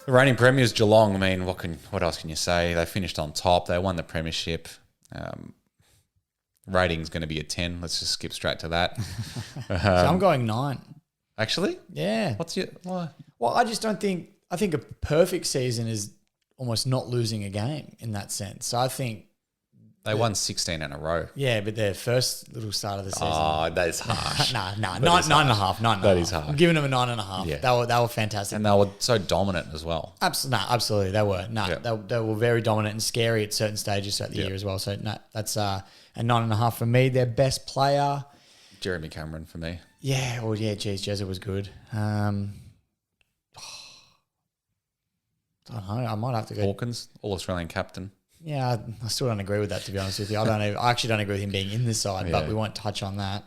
The reigning premiers, Geelong. I mean, what else can you say? They finished on top. They won the premiership. Rating's going to be a 10. Let's just skip straight to that. So I'm going 9. Actually? Yeah. Why? Well, I just don't think – I think a perfect season is almost not losing a game in that sense. So I think – They won 16 in a row. yeah, but their first little start of the season. Oh, that is harsh. No, 9.5. That is harsh. I'm giving them a 9.5. Yeah. They were fantastic. And they were so dominant as well. Absolutely, they were. Yeah. They were very dominant and scary at certain stages throughout the year as well. So that's a 9.5 for me. Their best player, Jeremy Cameron for me. yeah. Well, yeah. Geez, Jezza was good. I don't know. I might have to go. Hawkins, All-Australian captain. Yeah, I still don't agree with that, to be honest with you. I actually don't agree with him being in this side, but Yeah. we won't touch on that.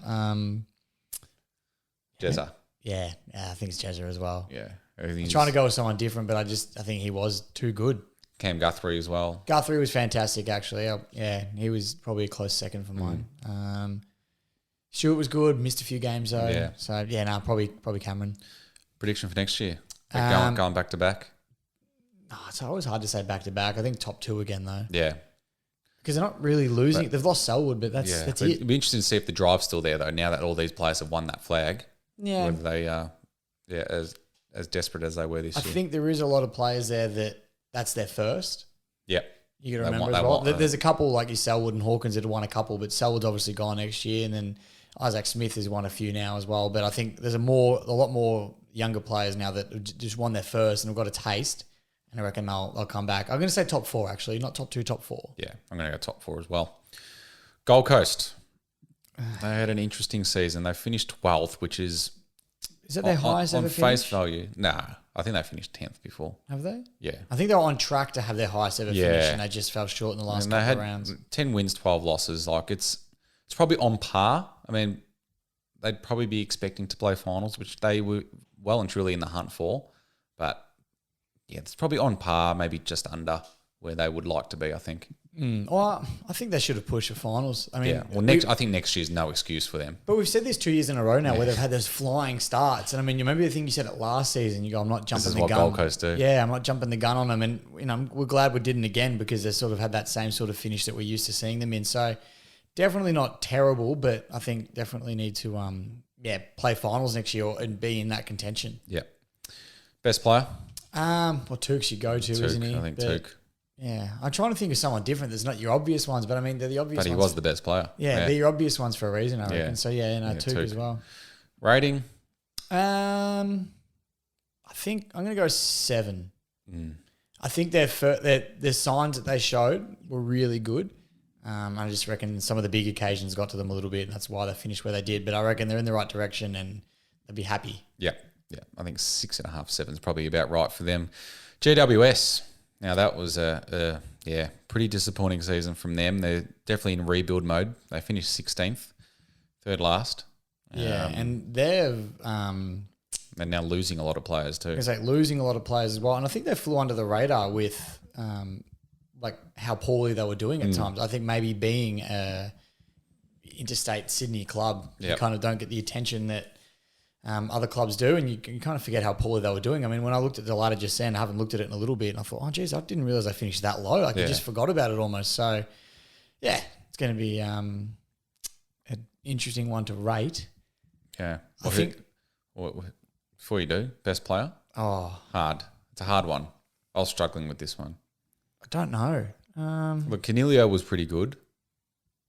Jezza. Yeah, I think it's Jezza as well. Yeah. I'm Everything's trying to go with someone different, but I think he was too good. Cam Guthrie as well. Guthrie was fantastic, actually. Yeah, he was probably a close second for mine. Stewart was good, missed a few games though. Yeah. So yeah, probably Cameron. Prediction for next year. Going back to back. Oh, it's always hard to say back to back. I think top 2 again though, Yeah. because they're not really losing. They've lost Selwood, but that's It'd it. be interesting to see if the drive's still there though. Now that all these players have won that flag, Yeah, whether they as desperate as they were this I year. think there is a lot of players there that's their first. Yeah. You got to They remember want- as they well. want- There's a couple like your Selwood and Hawkins that have won a couple, but Selwood's obviously gone next year, and then Isaac Smith has won a few now as well. But I think there's a lot more younger players now that have just won their first and have got a taste, and I reckon they'll come back. I'm going to say top 4 actually, not top 2, top 4. Yeah, I'm going to go top 4 as well. Gold Coast. They had an interesting season. They finished 12th, which is Is that their highest on ever face finish? Value. Nah, I think they finished 10th before. Have they? Yeah. I think they were on track to have their highest ever Yeah. finish, and they just fell short in the last And they couple had of rounds. 10 wins, 12 losses. Like it's probably on par. I mean, they'd probably be expecting to play finals, which they were well and truly in the hunt for. But yeah, it's probably on par, maybe just under where they would like to be, I think. Well, I think they should have pushed for finals. I mean, Yeah. Well, I think next year's no excuse for them. but we've said this 2 years in a row now where they've had those flying starts. And I mean, you remember the thing you said it last season? You go, I'm not jumping is the what gun. Gold Coast do. Yeah, I'm not jumping the gun on them. And, we're glad we didn't again because they sort of had that same sort of finish that we're used to seeing them in. So definitely not terrible, but I think definitely need to, play finals next year and be in that contention. Yeah. Best player? Well, Tukes you go to, isn't he? I think But, Took. Yeah, I'm trying to think of someone different that's not your obvious ones, but I mean, they're the obvious But he ones. was the best player. Yeah, they're your obvious ones for a reason, I reckon. Yeah. So, Took Took. as well. Rating? I think I'm going to go 7. Mm. I think their signs that they showed were really good. I just reckon some of the big occasions got to them a little bit, and that's why they finished where they did. But I reckon they're in the right direction, and they'll be happy. Yeah. Yeah. I think 6.5, 7 is probably about right for them. GWS. Now, that was a pretty disappointing season from them. They're definitely in rebuild mode. They finished 16th, third last. Yeah, and they're now losing a lot of players too. it's like losing a lot of players as well. And I think they flew under the radar with like how poorly they were doing at times. I think maybe being a interstate Sydney club, you Yep. kind of don't get the attention that other clubs do, and you kind of forget how poorly they were doing. I mean, when I looked at the ladder just then, I haven't looked at it in a little bit, and I thought, oh, geez, I didn't realize I finished that low. Like, I Yeah. just forgot about it almost. So, yeah, it's going to be an interesting one to rate. Yeah. I think- Before you do, best player? Oh, Hard. It's a hard one. I was struggling with this one. I don't know. Look, Canelio was pretty good.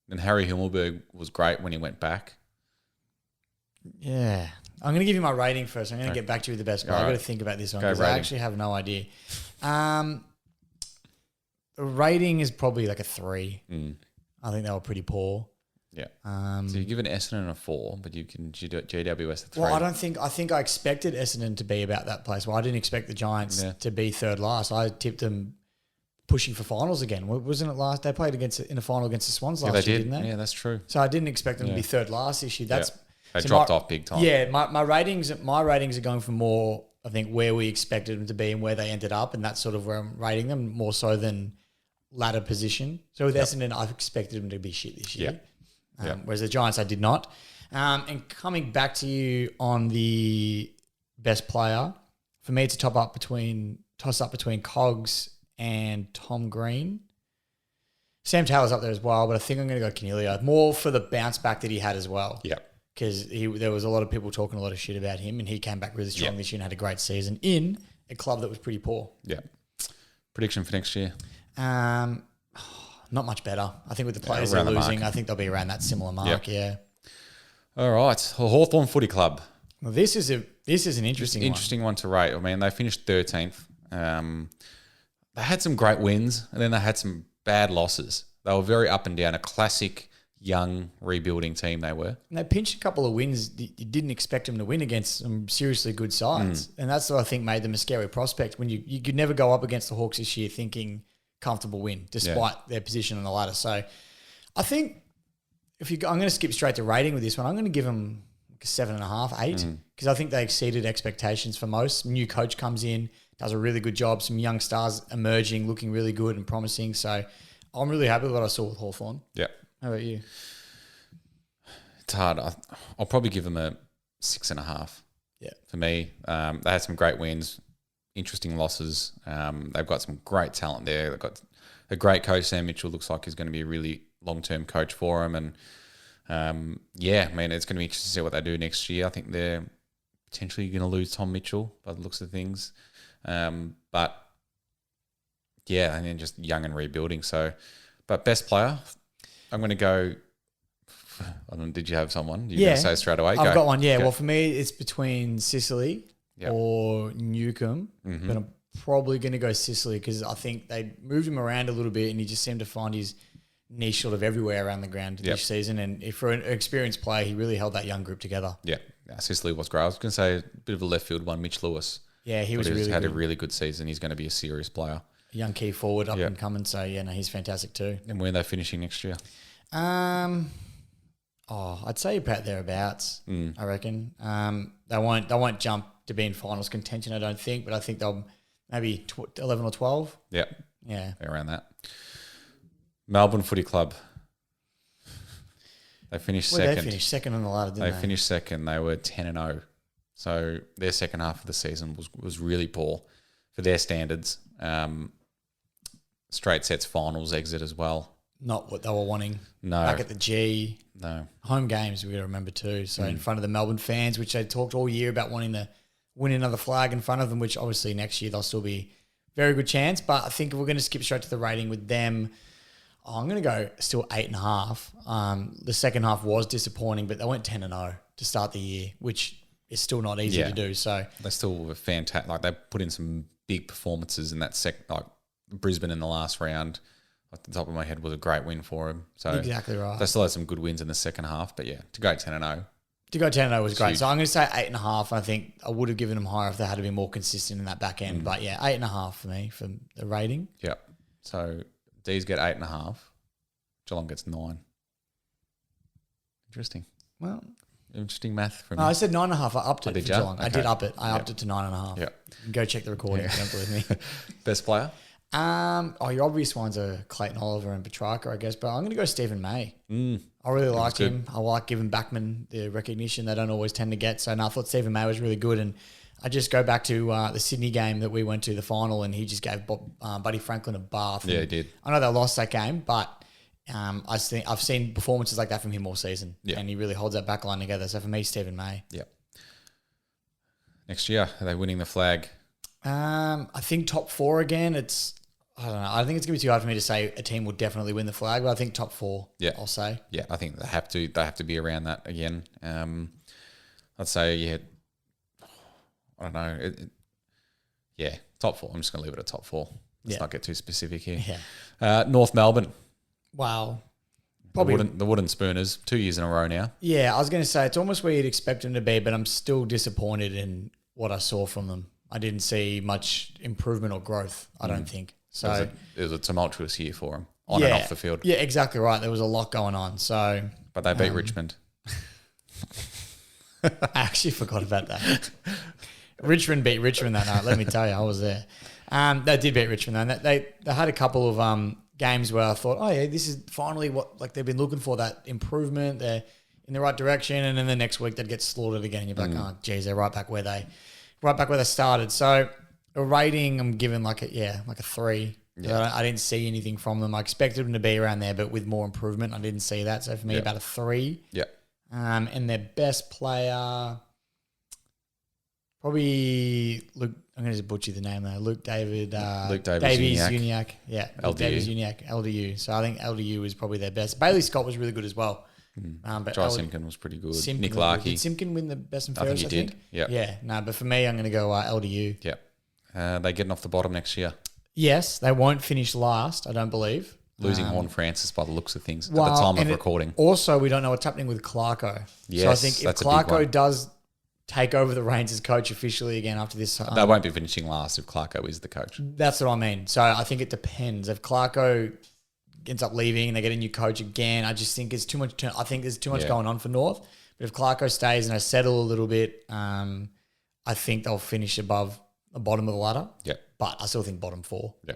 And Harry Himmelberg was great when he went back. Yeah. I'm going to give you my rating first. I'm going to Okay. get back to you with the best player. All I've got right. to think about this one Go because I rating. actually have no idea. The rating is probably like a 3. I think they were pretty poor. Yeah. So you give an Essendon a 4, but you can GWS a 3. Well, I think I expected Essendon to be about that place. Well, I didn't expect the Giants Yeah. to be third last. I tipped them pushing for finals again. Wasn't it last? They played in a final against the Swans Yeah, last they year, did. didn't they? Yeah, that's true. So I didn't expect them to Yeah. be third last this year. That's They so dropped my- off big time. Yeah, my ratings are going for more, I think, where we expected them to be and where they ended up, and that's sort of where I'm rating them more so than ladder position. So with Essendon, I've expected them to be shit this year. Whereas the Giants, I did not. And coming back to you on the best player, for me, it's a toss-up toss up between Cogs and Tom Green. Sam Taylor's up there as well, but I think I'm going to go Canelio. More for the bounce back that he had as well. Yep. Because there was a lot of people talking a lot of shit about him, and he came back really strong this year and had a great season in a club that was pretty poor. Yeah. Prediction for next year? Not much better. I think with the players they're losing, I think they'll be around that similar mark. Yeah. All right. Well, Hawthorn Footy Club. Well, this is an interesting one to rate. I mean, they finished 13th. They had some great wins, and then they had some bad losses. They were very up and down. A classic young rebuilding team they were. And they pinched a couple of wins you didn't expect them to win against some seriously good sides. And that's what I think made them a scary prospect. When you could never go up against the Hawks this year thinking comfortable win, despite their position on the ladder. So I think I'm going to skip straight to rating with this one. I'm going to give them like a 7.5, 8, because I think they exceeded expectations for most. New coach comes in, does a really good job. Some young stars emerging, looking really good and promising. So I'm really happy with what I saw with Hawthorn. Yeah. How about you? It's hard. I'll probably give them a 6.5. Yeah. For me, they had some great wins, interesting losses. They've got some great talent there. They've got a great coach. Sam Mitchell looks like he's going to be a really long-term coach for them. And I mean, it's going to be interesting to see what they do next year. I think they're potentially going to lose Tom Mitchell by the looks of things. But yeah, and then just young and rebuilding. So, but best player, I'm going to go. I don't know, did you have someone? You're going to say straight away? I've got one. Yeah. Go. Well, for me, it's between Sicily or Newcomb, but I'm probably going to go Sicily because I think they moved him around a little bit and he just seemed to find his niche sort of everywhere around the ground this season. And if for an experienced player, he really held that young group together. Yeah. Sicily was great. I was going to say a bit of a left field one, Mitch Lewis. Yeah, he was really had a really good season. He's going to be a serious player. A young key forward up and coming. So, he's fantastic too. And where are they finishing next year? I'd say about thereabouts, I reckon. They won't jump to be in finals contention, I don't think, but I think they'll maybe 11 or 12. Yeah. Yeah. Around that. Melbourne Footy Club. They finished second. They finished second on the ladder, didn't they? They finished second. They were 10-0. So their second half of the season was really poor for their standards. Straight sets finals exit as well. Not what they were wanting. No. Back at the G. No. Home games, we've got to remember too. So in front of the Melbourne fans, which they talked all year about wanting to win another flag in front of them, which obviously next year they'll still be very good chance. But I think if we're going to skip straight to the rating with them, I'm going to go still 8.5. The second half was disappointing, but they went 10-0 to start the year, which is still not easy to do. So they still were fantastic. Like they put in some big performances in that like Brisbane in the last round. Off the top of my head was a great win for him. So exactly right. They still had some good wins in the second half, but to go 10-0. To go 10-0 was great. Huge. So I'm going to say 8.5. I think I would have given them higher if they had to be more consistent in that back end. But 8.5 for me for the rating. Yep. So D's get 8.5. Geelong gets 9. Interesting. Well, interesting math from me. I said 9.5. I upped it for Geelong. Okay. I did up it. I upped it to 9.5. Yeah. Go check the recording if you don't believe me. Best player? Your obvious ones are Clayton Oliver and Petrarca, I guess, but I'm going to go Stephen May. I really like him. I like giving backmen the recognition they don't always tend to get. So I thought Stephen May was really good. And I just go back to the Sydney game that we went to, the final, and he just gave Buddy Franklin a bath. Yeah, he did. I know they lost that game, but I've seen performances like that from him all season. Yeah. And he really holds that back line together. So for me, Stephen May. Yeah. Next year, are they winning the flag? I think top 4 again. I don't know. I think it's going to be too hard for me to say a team will definitely win the flag, but I think top 4, I'll say. Yeah, I think they have to be around that again. I'd say, I don't know. Top 4. I'm just going to leave it at top 4. Let's not get too specific here. Yeah. North Melbourne. Wow. Probably the Wooden Spooners, 2 years in a row now. Yeah, I was going to say, it's almost where you'd expect them to be, but I'm still disappointed in what I saw from them. I didn't see much improvement or growth, I don't think. So it was a tumultuous year for them on and off the field. Yeah, exactly right. There was a lot going on. So, but they beat Richmond. I actually forgot about that. Richmond beat Richmond that night. Let me tell you, I was there. They did beat Richmond though. They had a couple of games where I thought, oh yeah, this is finally what they've been looking for, that improvement. They're in the right direction, and then the next week they'd get slaughtered again. You're like, oh geez, they're right back where they started. So A rating, I'm giving like a 3. Yeah. I didn't see anything from them. I expected them to be around there, but with more improvement, I didn't see that. So for me, about a 3. Yeah. And their best player, probably Luke. I'm going to just butcher the name there. Luke Davies Uniacke. Yeah, Luke Davies Uniacke, LDU. So I think LDU is probably their best. Bailey Scott was really good as well. But Josh Simpkin was pretty good. Simpkin Nick Larkey. Did Simpkin win the best and I fairest? think he did. Yeah. Yeah. No, but for me, I'm going to go LDU. Yeah. They're getting off the bottom next year. Yes, they won't finish last, I don't believe. Losing Horn Francis by the looks of things at the time of recording. Also, we don't know what's happening with Clarko. Yes, so I think if that's a big one. Clarko does take over the reins as coach officially again after this, They won't be finishing last if Clarko is the coach. that's what I mean. So I think it depends. If Clarko ends up leaving and they get a new coach again, I just think it's too much. I think there's too much going on for North. But if Clarko stays and they settle a little bit, I think they'll finish above the bottom of the ladder. Yeah. But I still think bottom 4. Yeah.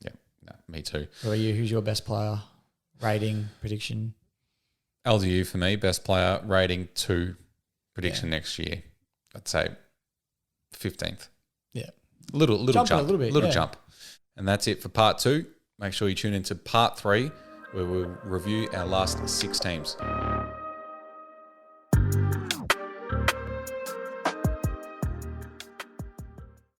Yeah. No, me too. Who are you? Who's your best player? Rating, prediction? LDU for me, best player, rating 2, prediction next year. I'd say 15th. Yeah. Little jump. A little bit, Jump. And that's it for part 2. Make sure you tune into part 3 where we'll review our last 6 teams.